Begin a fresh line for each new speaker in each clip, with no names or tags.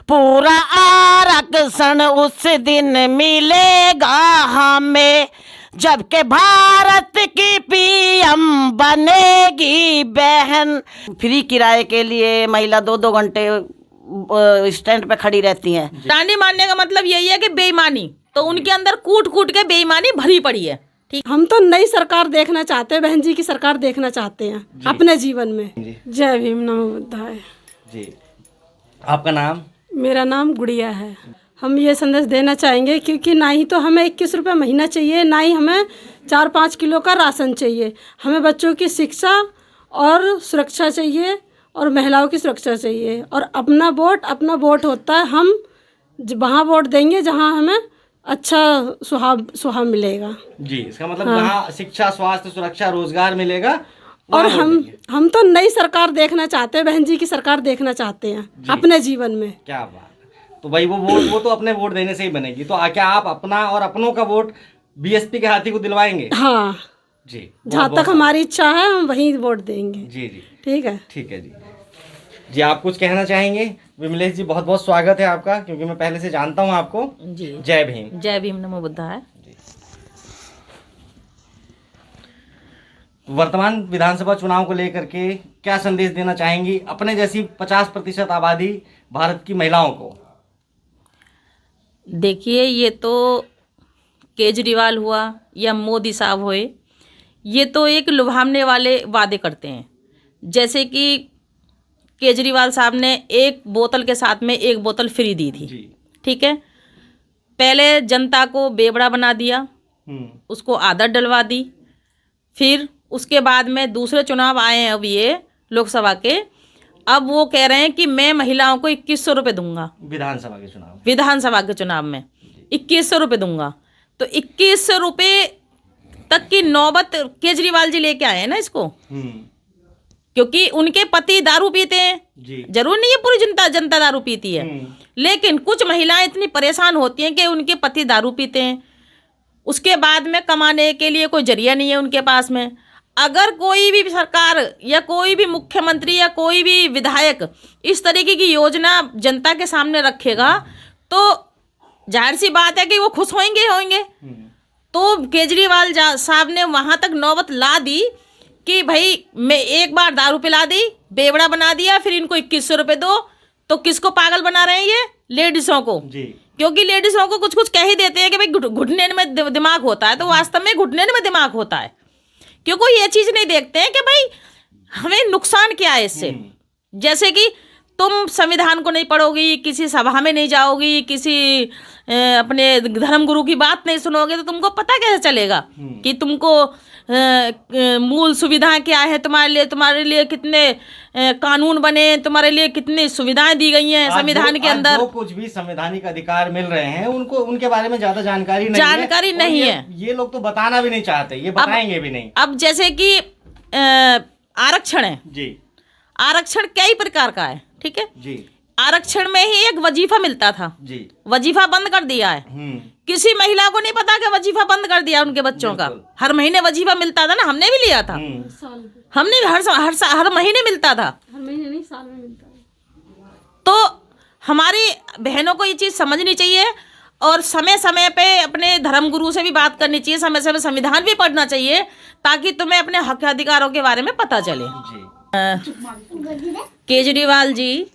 पूरा आरक्षण उस दिन मिलेगा हमें, जबकि भारत की पीएम बनेगी बहन। फ्री किराए के लिए महिला 2-2 घंटे स्टैंड पे खड़ी रहती हैं।
डांडी मारने का मतलब यही है कि बेईमानी, तो उनके अंदर कूट कूट के बेईमानी भरी पड़ी है। ठीक,
हम तो नई सरकार देखना चाहते हैं, बहन जी की सरकार देखना चाहते हैं अपने जीवन में। जय भीम, नमो बुद्धाय
जी। आपका नाम?
मेरा नाम गुड़िया है। हम ये संदेश देना चाहेंगे क्योंकि ना ही तो हमें 21 रुपये महीना चाहिए, ना ही हमें 4-5 किलो का राशन चाहिए। हमें बच्चों की शिक्षा और सुरक्षा चाहिए और महिलाओं की सुरक्षा चाहिए। और अपना वोट होता है, हम वहाँ वोट देंगे जहाँ हमें अच्छा सुहाव मिलेगा।
जी, इसका मतलब जहाँ शिक्षा, स्वास्थ्य, सुरक्षा, रोजगार मिलेगा।
और हम तो नई सरकार देखना चाहते हैं, बहन जी की सरकार देखना चाहते हैं अपने जीवन में।
क्या बात है। तो भाई वो तो अपने वोट देने से ही बनेगी। तो क्या आप अपना और अपनों का वोट बीएसपी के हाथी को दिलवाएंगे?
हाँ
जी,
जहाँ तक हमारी इच्छा है हम वहीं वोट देंगे।
जी जी,
ठीक है।
ठीक है जी। जी, आप कुछ कहना चाहेंगे? विमलेश जी, बहुत बहुत स्वागत है आपका, क्योंकि मैं पहले से जानता हूँ आपको।
जी,
जय भीम।
जय भीम, नमो बुद्धाय।
वर्तमान विधानसभा चुनाव को लेकर के क्या संदेश देना चाहेंगी अपने जैसी 50% आबादी भारत की महिलाओं को?
देखिए, ये तो केजरीवाल हुआ या मोदी साहब हुए, ये तो एक लुभावने वाले वादे करते हैं। जैसे कि केजरीवाल साहब ने एक बोतल के साथ में एक बोतल फ्री दी थी। ठीक है, पहले जनता को बेवड़ा बना दिया, उसको आदत डलवा दी। फिर उसके बाद में दूसरे चुनाव आए हैं अब ये लोकसभा के, अब वो कह रहे हैं कि मैं महिलाओं को 2100 रुपये दूंगा। विधानसभा के चुनाव में 2100 रुपये दूंगा। तो 2100 रुपये तक की नौबत केजरीवाल जी लेके आए हैं ना इसको, क्योंकि उनके पति दारू पीते हैं। जरूर नहीं है पूरी जनता दारू पीती है, लेकिन कुछ महिलाएं इतनी परेशान होती हैं कि उनके पति दारू पीते हैं, उसके बाद में कमाने के लिए कोई जरिया नहीं है उनके पास में। अगर कोई भी सरकार या कोई भी मुख्यमंत्री या कोई भी विधायक इस तरीके की योजना जनता के सामने रखेगा तो जाहिर सी बात है कि वो खुश होंगे। तो केजरीवाल साहब ने वहाँ तक नौबत ला दी कि भाई मैं एक बार दारू पिला दी, बेवड़ा बना दिया, फिर इनको 2100 रुपये दो। तो किसको पागल बना रहे हैं ये? लेडीज़ों को। क्योंकि लेडीज़ों को कुछ कुछ कह ही देते हैं कि भाई घुटने में दिमाग होता है, तो वास्तव में घुटने में दिमाग होता है, क्योंकि ये चीज़ नहीं देखते हैं कि भाई हमें नुकसान क्या है इससे। जैसे कि तुम संविधान को नहीं पढ़ोगी, किसी सभा में नहीं जाओगी, किसी अपने धर्मगुरु की बात नहीं सुनोगे, तो तुमको पता कैसे चलेगा कि तुमको मूल सुविधाएं क्या है, तुम्हारे लिए कितने कानून बने, तुम्हारे लिए कितनी सुविधाएं दी गई हैं संविधान के अंदर।
जो कुछ भी संवैधानिक अधिकार मिल रहे हैं उनको, उनके बारे में ज्यादा जानकारी नहीं है। ये लोग तो बताना भी नहीं चाहते, ये बताएंगे भी नहीं।
अब जैसे कि आरक्षण है जी, आरक्षण कई प्रकार का है। ठीक है जी, आरक्षण में ही एक वजीफा मिलता था जी, वजीफा बंद कर दिया है। किसी महिला को नहीं पता कि वजीफा बंद कर दिया उनके बच्चों का। हर महीने वजीफा मिलता था ना, हमने भी लिया था, हमने हर महीने मिलता था,
हर महीने नहीं, साल में मिलता है।
तो हमारी बहनों को ये चीज़ समझनी चाहिए और समय समय पे अपने धर्मगुरु से भी बात करनी चाहिए, समय समय संविधान भी पढ़ना चाहिए, ताकि तुम्हें अपने हक अधिकारों के बारे में पता चले। केजरीवाल जी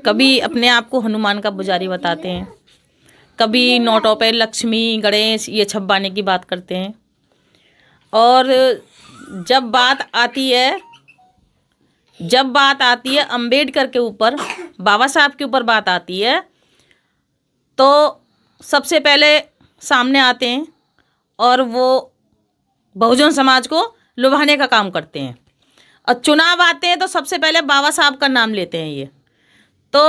कभी अपने आप को हनुमान का पुजारी बताते हैं, कभी नोटों पे लक्ष्मी गणेश ये छपवाने की बात करते हैं, और जब बात आती है अंबेडकर के ऊपर, बाबा साहब के ऊपर बात आती है, तो सबसे पहले सामने आते हैं और वो बहुजन समाज को लुभाने का काम करते हैं। और चुनाव आते हैं तो सबसे पहले बाबा साहब का नाम लेते हैं। ये तो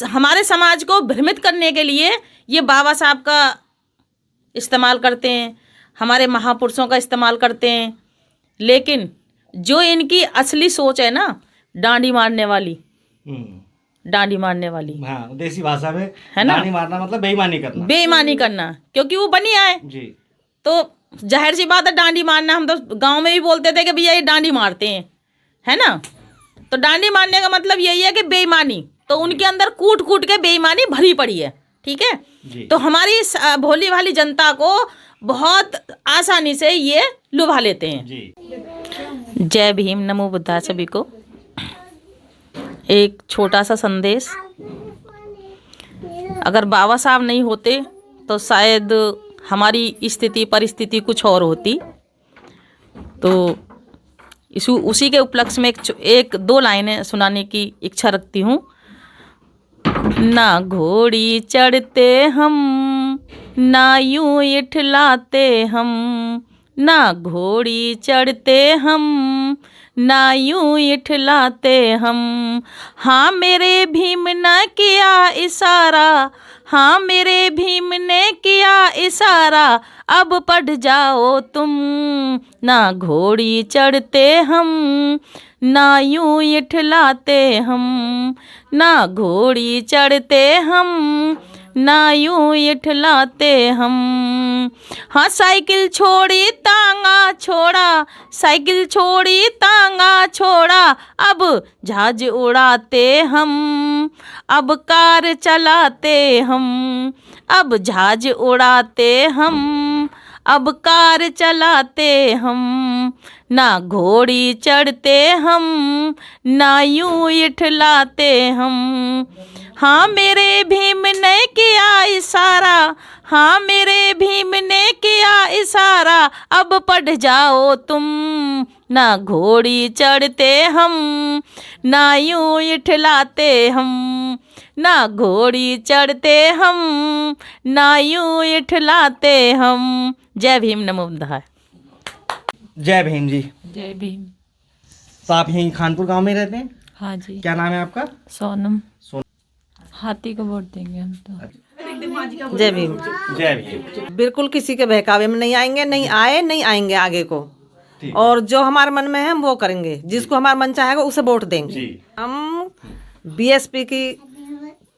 हमारे समाज को भ्रमित करने के लिए ये बाबा साहब का इस्तेमाल करते हैं, हमारे महापुरुषों का इस्तेमाल करते हैं। लेकिन जो इनकी असली सोच है ना, डांडी मारने वाली,
हाँ, देसी भाषा में है ना, डांडी मारना मतलब बेईमानी करना, क्योंकि वो बनिया है जी।
तो जाहिर सी बात है डांडी मारना, हम तो गांव में भी बोलते थे कि भैया ये डांडी मारते हैं, है ना। तो डांडी मारने का मतलब यही है कि बेईमानी। तो उनके अंदर कूट कूट के बेईमानी भरी पड़ी है, ठीक है। तो हमारी भोली भाली जनता को बहुत आसानी से ये लुभा लेते हैं। जय भीम, नमो बुद्धाय सभी को। एक छोटा सा संदेश, अगर बाबा साहब नहीं होते तो शायद हमारी स्थिति परिस्थिति कुछ और होती। तो उसी के उपलक्ष्य में एक दो लाइनें सुनाने की इच्छा रखती हूँ। ना घोड़ी चढ़ते हम, ना यूं इठलाते हम, ना घोड़ी चढ़ते हम, ना यूं इठलाते हम। हाँ मेरे भीम ने किया इशारा, हाँ मेरे भीम ने किया इशारा, अब पढ़ जाओ तुम। ना घोड़ी चढ़ते हम, ना यूं इठलाते हम, ना घोड़ी चढ़ते हम, ना यूं इठलाते हम। हाँ साइकिल छोड़ी तांगा छोड़ा, साइकिल छोड़ी तांगा छोड़ा, अब जहाज उड़ाते हम, अब कार चलाते हम, अब जहाज उड़ाते हम, अब कार चलाते हम। ना घोड़ी चढ़ते हम, ना यूं इठलाते हम। हाँ मेरे भीम ने किया इशारा, हाँ मेरे भीम ने किया इशारा, अब पढ़ जाओ तुम। ना घोड़ी चढ़ते हम, ना यूं इठलाते हम, ना घोड़ी चढ़ते हम, ना यूं इठलाते हम। जय भीम, नमो बुद्धाय।
जय भीम जी।
जय भीम।
तो आप यहीं खानपुर गांव में रहते हैं?
हाँ जी।
क्या नाम है आपका?
सोनम। हाथी को वोट देंगे हम तो।
जय भीम।
जय भीम।
बिल्कुल किसी के बहकावे में नहीं आएंगे, नहीं आए नहीं आएंगे आगे को। और जो हमारे मन में है हम वो करेंगे, जिसको हमारा मन चाहेगा उसे वोट देंगे। हम बीएसपी की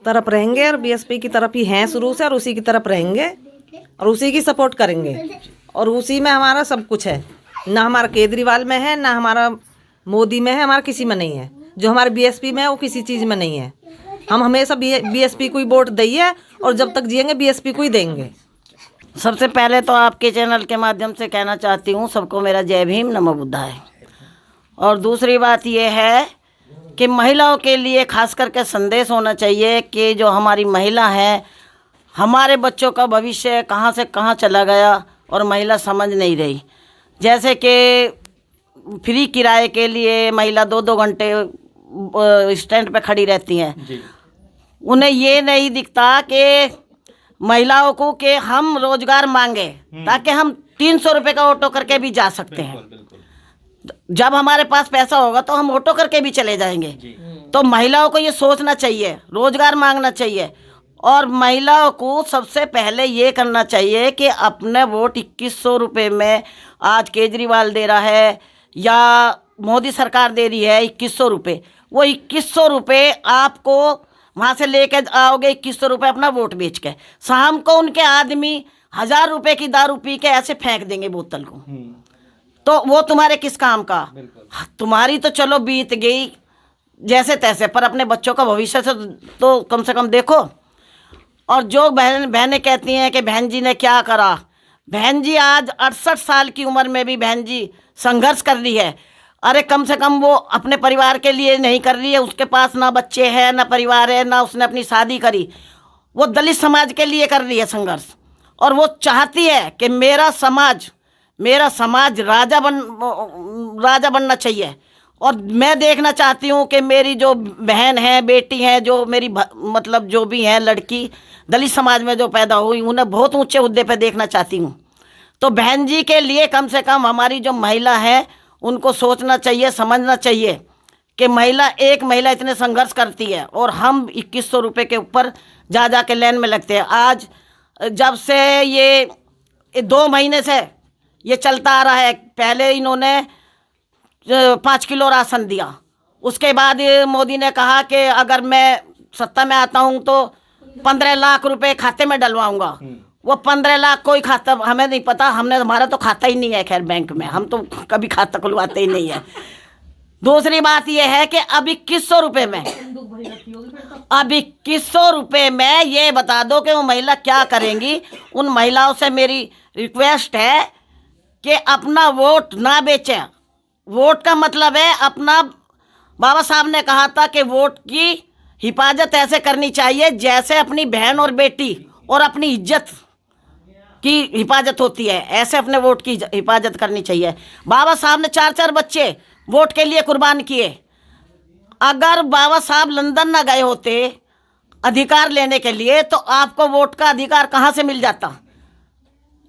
तरफ रहेंगे और बीएसपी की तरफ ही हैं शुरू से, और उसी की तरफ रहेंगे और उसी की सपोर्ट करेंगे। और उसी में हमारा सब कुछ है, ना हमारा केजरीवाल में है, ना हमारा मोदी में है, हमारा किसी में नहीं है। जो हमारे बीएसपी में है वो किसी चीज़ में नहीं है। हम हमेशा बीएसपी को ही वोट देंगे और जब तक जिएंगे बीएसपी को ही देंगे।
सबसे पहले तो आपके चैनल के माध्यम से कहना चाहती हूँ सबको मेरा जय भीम, नमो बुद्धाय। और दूसरी बात ये है कि महिलाओं के लिए खास करके संदेश होना चाहिए कि जो हमारी महिला है, हमारे बच्चों का भविष्य कहाँ से कहाँ चला गया और महिला समझ नहीं रही। जैसे कि फ्री किराए के लिए महिला 2-2 घंटे स्टैंड पे खड़ी रहती हैं। उन्हें ये नहीं दिखता कि महिलाओं को कि हम रोजगार मांगे ताकि हम 300 रुपये का ऑटो करके भी जा सकते हैं। जब हमारे पास पैसा होगा तो हम ऑटो करके भी चले जाएंगे। तो महिलाओं को ये सोचना चाहिए, रोजगार मांगना चाहिए। और महिलाओं को सबसे पहले ये करना चाहिए कि अपने वोट 2100 रुपये में आज केजरीवाल दे रहा है या मोदी सरकार दे रही है 2100 रुपये, वो 2100 रुपये आपको वहाँ से लेके आओगे 2100 रुपये अपना वोट बेच के। शाम को उनके आदमी 1000 रुपये की दारू पी के ऐसे फेंक देंगे बोतल को, तो वो तुम्हारे किस काम का? तुम्हारी तो चलो बीत गई जैसे तैसे, पर अपने बच्चों का भविष्य से तो कम से कम देखो। और जो बहनें कहती हैं कि बहन जी ने क्या करा, बहन जी आज 68 साल की उम्र में भी बहन जी संघर्ष कर रही है। अरे कम से कम वो अपने परिवार के लिए नहीं कर रही है, उसके पास ना बच्चे हैं ना परिवार है, ना उसने अपनी शादी करी, वो दलित समाज के लिए कर रही है संघर्ष। और वो चाहती है कि मेरा समाज राजा बनना चाहिए। और मैं देखना चाहती हूँ कि मेरी जो बहन है, बेटी है, जो मेरी मतलब जो भी है लड़की दलित समाज में जो पैदा हुई, उन्हें बहुत ऊंचे हुद्दे पे देखना चाहती हूँ। तो बहन जी के लिए कम से कम हमारी जो महिला है उनको सोचना चाहिए, समझना चाहिए कि एक महिला इतने संघर्ष करती है और हम 2100 रुपये के ऊपर जा के लाइन में लगते हैं। आज जब से ये 2 महीने से ये चलता आ रहा है, पहले इन्होंने 5 किलो राशन दिया, उसके बाद मोदी ने कहा कि अगर मैं सत्ता में आता हूँ तो 15 लाख रुपए खाते में डलवाऊंगा। वो 15 लाख कोई खाता हमें नहीं पता, हमारा तो खाता ही नहीं है खैर बैंक में, हम तो कभी खाता खुलवाते ही नहीं है। दूसरी बात ये है कि अब 2100 रुपये में अब 2100 रुपये में ये बता दो कि वो महिला क्या करेंगी। उन महिलाओं से मेरी रिक्वेस्ट है कि अपना वोट ना बेचें। वोट का मतलब है अपना, बाबा साहब ने कहा था कि वोट की हिफाजत ऐसे करनी चाहिए जैसे अपनी बहन और बेटी और अपनी इज्जत की हिफाजत होती है, ऐसे अपने वोट की हिफाजत करनी चाहिए। बाबा साहब ने 4-4 बच्चे वोट के लिए कुर्बान किए। अगर बाबा साहब लंदन ना गए होते अधिकार लेने के लिए तो आपको वोट का अधिकार कहाँ से मिल जाता।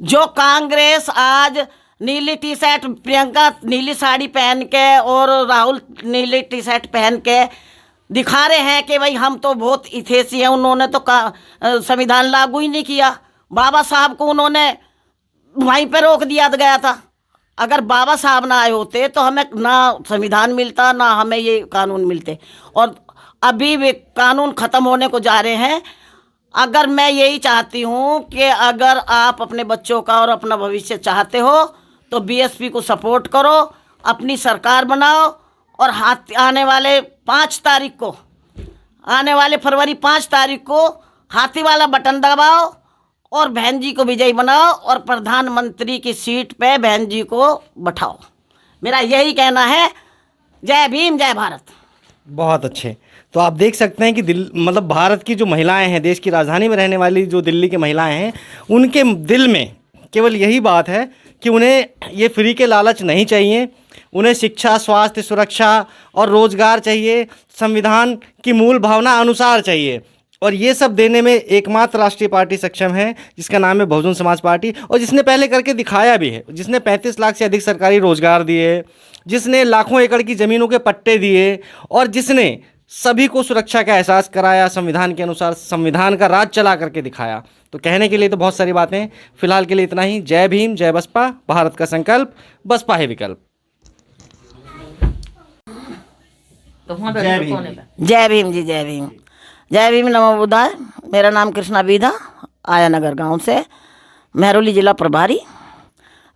जो कांग्रेस आज नीली टी शर्ट, प्रियंका नीली साड़ी पहन के और राहुल नीली टी शर्ट पहन के दिखा रहे हैं कि भाई हम तो बहुत हितैषी हैं, उन्होंने तो संविधान लागू ही नहीं किया। बाबा साहब को उन्होंने वहीं पे रोक दिया गया था। अगर बाबा साहब ना आए होते तो हमें ना संविधान मिलता ना हमें ये कानून मिलते। और अभी वे कानून ख़त्म होने को जा रहे हैं। अगर मैं यही चाहती हूँ कि अगर आप अपने बच्चों का और अपना भविष्य चाहते हो तो बीएसपी को सपोर्ट करो, अपनी सरकार बनाओ और आने वाले 5 तारीख को, आने वाले फरवरी 5 तारीख को हाथी वाला बटन दबाओ और बहन जी को विजयी बनाओ और प्रधानमंत्री की सीट पे बहन जी को बैठाओ। मेरा यही कहना है। जय भीम, जय भारत।
बहुत अच्छे। तो आप देख सकते हैं कि मतलब भारत की जो महिलाएं हैं, देश की राजधानी में रहने वाली जो दिल्ली की महिलाएं हैं, उनके दिल में केवल यही बात है कि उन्हें ये फ्री के लालच नहीं चाहिए। उन्हें शिक्षा, स्वास्थ्य, सुरक्षा और रोजगार चाहिए, संविधान की मूल भावना अनुसार चाहिए। और ये सब देने में एकमात्र राष्ट्रीय पार्टी सक्षम है जिसका नाम है बहुजन समाज पार्टी, और जिसने पहले करके दिखाया भी है, जिसने 35 लाख से अधिक सरकारी रोजगार दिए, जिसने लाखों एकड़ की ज़मीनों के पट्टे दिए और जिसने सभी को सुरक्षा का एहसास कराया, संविधान के अनुसार संविधान का राज चला करके दिखाया। तो कहने के लिए तो बहुत सारी बातें, फिलहाल के लिए इतना ही। जय भीम, जय बसपा, भारत का संकल्प, बसपा है विकल्प।
जय भीम जी, जय भीम, जय भीम, नमो बुद्धाय। मेरा नाम कृष्णा बीधा, आया नगर गांव से, महरौली जिला प्रभारी।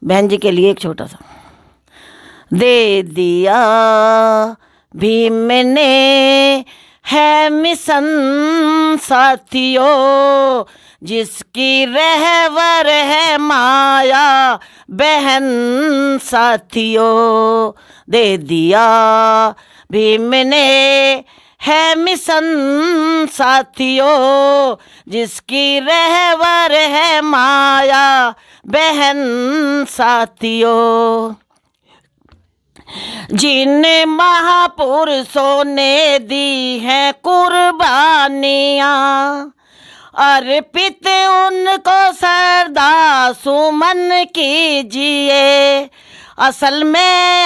बहन जी के लिए एक छोटा सा। दे दिया भीम ने है मिशन साथियों, जिसकी रहवर है माया बहन साथियों। दे दिया भीम ने है मिशन साथियों, जिसकी रहवर है माया बहन साथियों। जिन महापुरुषों ने दी हैं कुर्बानियाँ, अर्पित उनको श्रद्धा सुमन कीजिए। असल में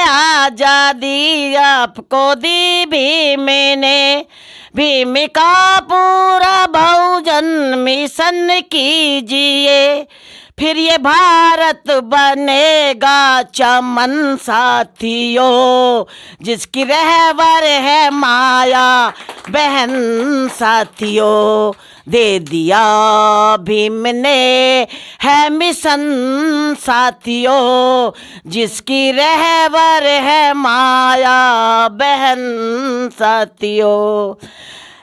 आज़ादी आपको दी भीम ने, भीम का पूरा बहुजन मिशन कीजिए। फिर ये भारत बनेगा चमन साथियों, जिसकी रहबर है माया बहन साथियों। दे दिया भीम ने है मिशन साथियों, जिसकी रहबर है माया बहन साथियों।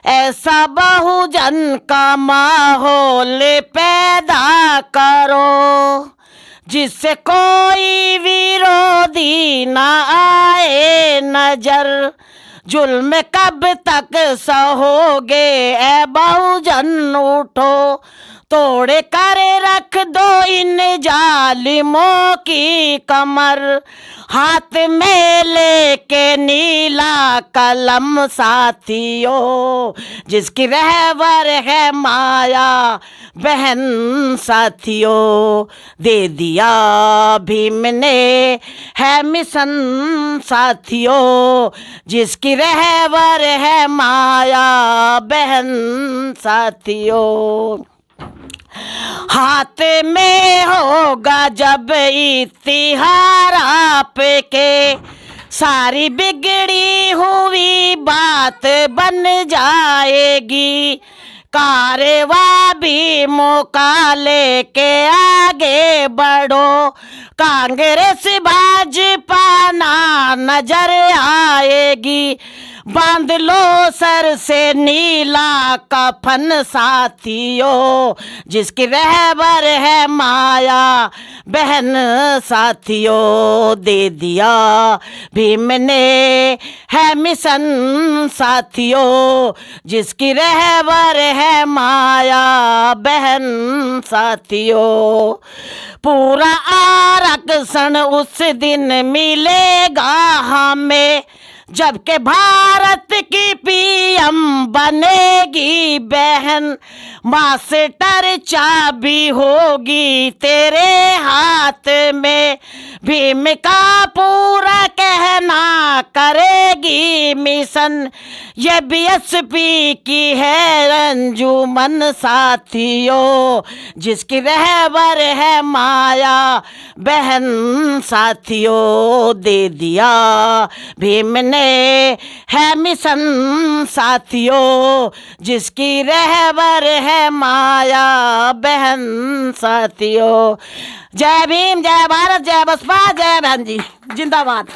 ऐसा बहुजन का माहौल पैदा करो, जिससे कोई विरोधी ना आए नजर। जुल्म कब तक सहोगे ए बहुजन, उठो तोड़ कर रख दो इन जालिमों की कमर। हाथ में लेके नीला कलम साथियों, जिसकी रहबर है माया बहन साथियों। दे दिया भीम ने है मिशन साथियों, जिसकी रहबर है माया बहन साथियों। हाथ में होगा जब इतिहार आपके, सारी बिगड़ी हुई बात बन जाएगी। कारवा भी मौका लेके आगे बढ़ो, कांग्रेस भाजपा ना नजर आएगी। बांध लो सर से नीला कफन साथियों, जिसकी रहबर है माया बहन साथियों। दे दिया भीम ने है मिशन साथियों, जिसकी रहबर है माया बहन साथियों। पूरा आरक्षण उस दिन मिलेगा हमें, जबकि भारत की पीएम बनेगी बहन। मास्टर चाबी होगी तेरे हाथ में, भीम का पूरा कहना करेगी मिशन। ये बीएसपी की है अंजुमन साथियों, जिसकी रहबर है माया बहन साथियों। दे दिया भीम ने है मिशन साथियों, जिसकी रहबर है माया बहन साथियों। जय भीम, जय भारत, जय बसपा, जय बहन जी, जिंदाबाद।